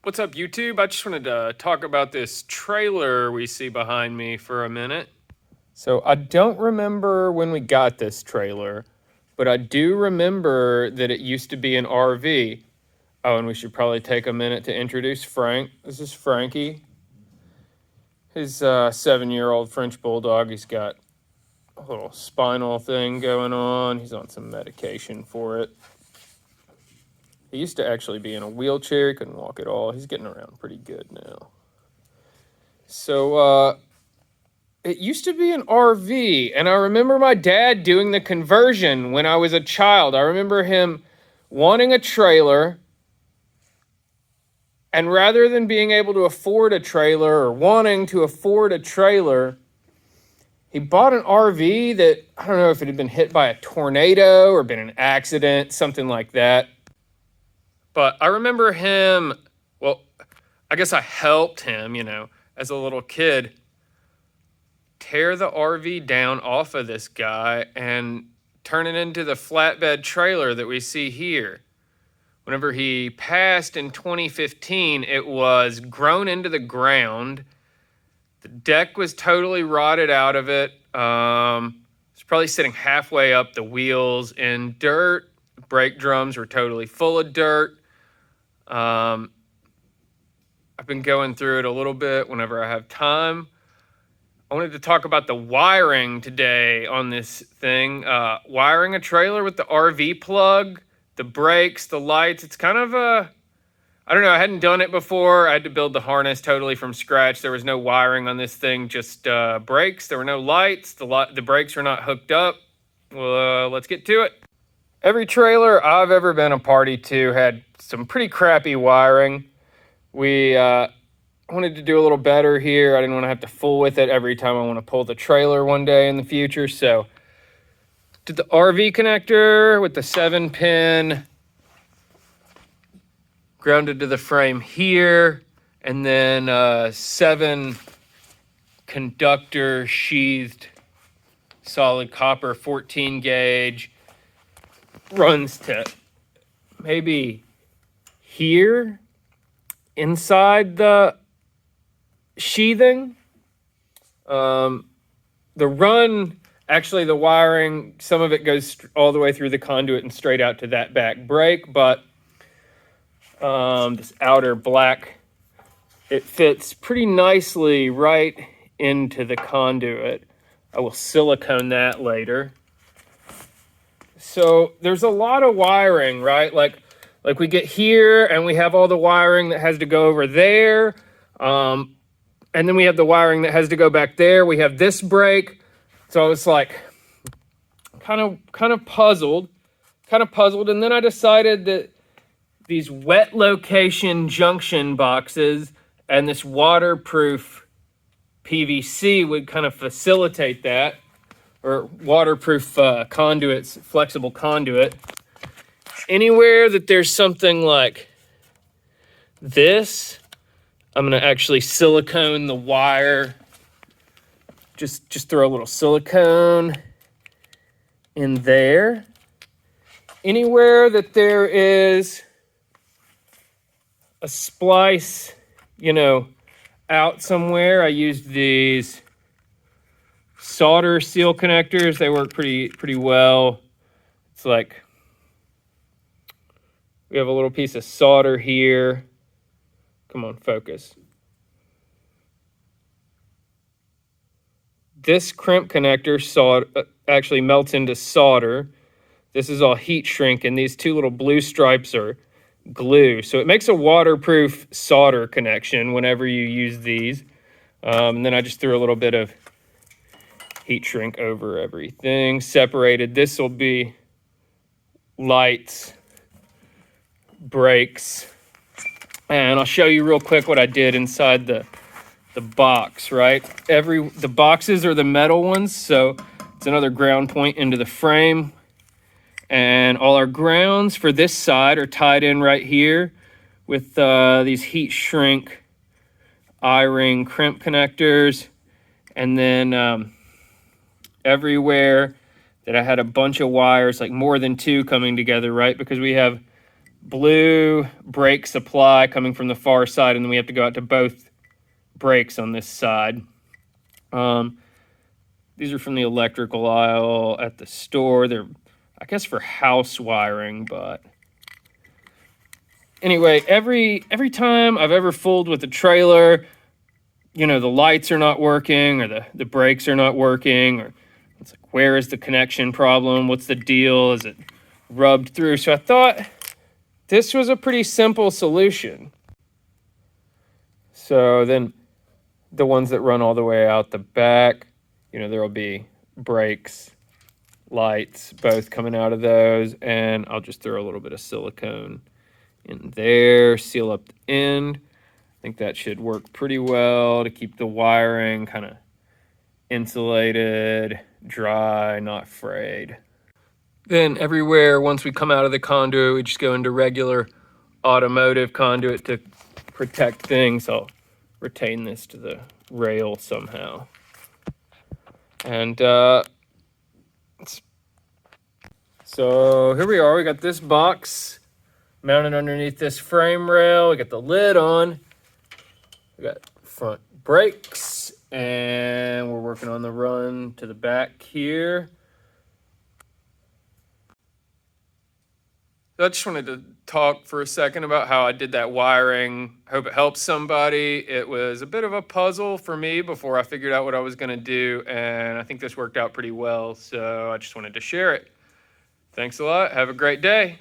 What's up, YouTube? I just wanted to talk about this trailer we see behind me for a minute. So, I don't remember when we got this trailer, but I do remember that it used to be an RV. Oh, and we should probably take a minute to introduce Frank. This is Frankie. His 7-year-old French bulldog. He's got a little spinal thing going on. He's on some medication for it. He used to actually be in a wheelchair. He couldn't walk at all. He's getting around pretty good now. So, it used to be an RV, and I remember my dad doing the conversion when I was a child. I remember him wanting a trailer, and rather than being able to afford a trailer or wanting to afford a trailer, he bought an RV that, I don't know if it had been hit by a tornado or been an accident, something like that. But I remember him, well, I guess I helped him, as a little kid, tear the RV down off of this guy and turn it into the flatbed trailer that we see here. Whenever he passed in 2015, it was grown into the ground. The deck was totally rotted out of it. It's probably sitting halfway up, the wheels in dirt. Brake drums were totally full of dirt. I've been going through it a little bit whenever I have time. I wanted to talk about the wiring today on this thing. Wiring a trailer with the RV plug, the brakes, the lights. It's kind of I don't know, I hadn't done it before. I had to build the harness totally from scratch. There was no wiring on this thing, just brakes. There were no lights. The brakes were not hooked up. Well, let's get to it. Every trailer I've ever been a party to had some pretty crappy wiring. We wanted to do a little better here. I didn't want to have to fool with it every time I want to pull the trailer one day in the future. So did the RV connector with the 7-pin grounded to the frame here, and then 7 conductor sheathed solid copper 14 gauge runs to maybe here inside the sheathing. The run, actually the wiring, some of it goes all the way through the conduit and straight out to that back brake, but this outer black, it fits pretty nicely right into the conduit. I will silicone that later. So there's a lot of wiring, right? Like we get here and we have all the wiring that has to go over there. And then we have the wiring that has to go back there. We have this brake. So I was like kind of puzzled. And then I decided that these wet location junction boxes and this waterproof PVC would kind of facilitate that, or waterproof conduits, flexible conduit. Anywhere that there's something like this, I'm gonna actually silicone the wire. Just throw a little silicone in there. Anywhere that there is a splice, out somewhere, I used these solder seal connectors. They work pretty well. It's like we have a little piece of solder here. Come on, focus. This crimp connector actually melts into solder. This is all heat shrink, and these 2 little blue stripes are glue. So it makes a waterproof solder connection whenever you use these. And then I just threw a little bit of heat shrink over everything. Separated. This will be lights, brakes. And I'll show you real quick what I did inside the box, right? The boxes are the metal ones, so it's another ground point into the frame. And all our grounds for this side are tied in right here with these heat shrink I-ring crimp connectors. And then everywhere that I had a bunch of wires, like more than 2 coming together, right? Because we have blue brake supply coming from the far side, and then we have to go out to both brakes on this side. These are from the electrical aisle at the store. They're, I guess, for house wiring, but anyway, every time I've ever fooled with a trailer, you know, the lights are not working, or the brakes are not working, or it's like, where is the connection problem? What's the deal? Is it rubbed through? So I thought this was a pretty simple solution. So then the ones that run all the way out the back, you know, there will be brakes, lights, both coming out of those, and I'll just throw a little bit of silicone in there, seal up the end. I think that should work pretty well to keep the wiring kind of insulated, dry, not frayed. Then everywhere, once we come out of the conduit, we just go into regular automotive conduit to protect things. I'll retain this to the rail somehow. And so here we are. We got this box mounted underneath this frame rail. We got the lid on. We got front brakes, and we're working on the run to the back here. So I just wanted to talk for a second about how I did that wiring. Hope it helps somebody. It was a bit of a puzzle for me before I figured out what I was going to do, and I think this worked out pretty well, so I just wanted to share it. Thanks a lot. Have a great day.